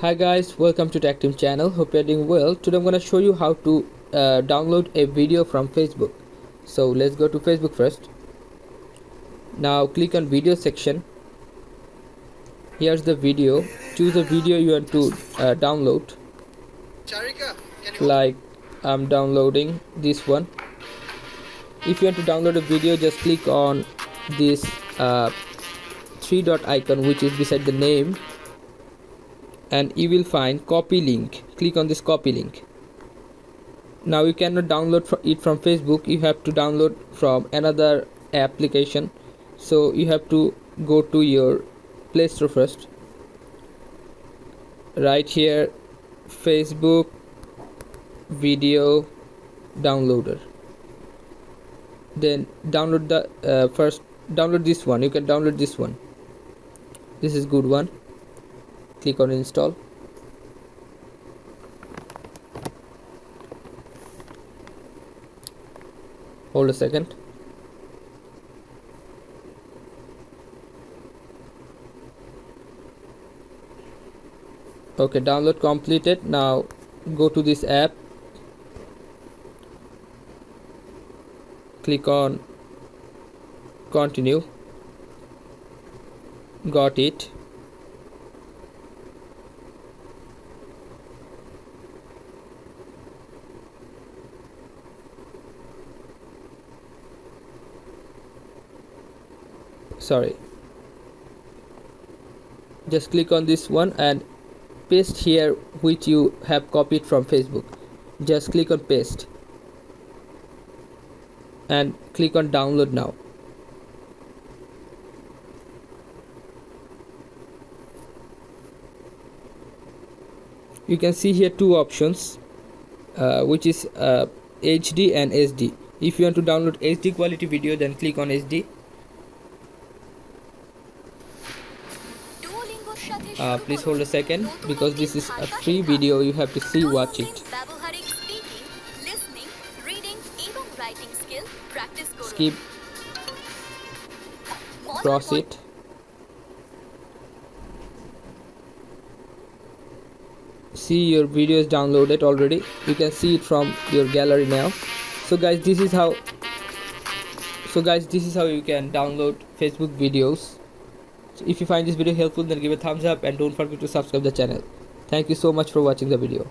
Hi guys, welcome to Tech Team channel. Hope you're doing well. Today I'm going to show you how to download a video from Facebook. So let's go to Facebook first. Now click on video section. Here's the video. Choose a video you want to download. Like I'm downloading this one. If you want to download a video, just click on this three dot icon which is beside the name, and you will find copy link. Click on this copy link. Now you cannot download it from Facebook, you have to download from another application. So you have to go to your Play Store first. Right here, Facebook video downloader. Then download the first download this one. You can download this one. This is good one. Click on install. Hold a second. Okay, download completed. Now go to this app. Click on continue. Got it. Sorry. Just click on this one and paste here which you have copied from Facebook. Just click on paste and click on download now. You can see here two options, which is HD and SD. If you want to download HD quality video, then click on HD. Please hold a second, because this is a free video, you have to see, watch it. Skip, cross it. See, your video is downloaded already. You can see it from your gallery now. So guys, this is how you can download Facebook videos. So if you find this video helpful, then give a thumbs up and don't forget to subscribe the channel. Thank you so much for watching the video.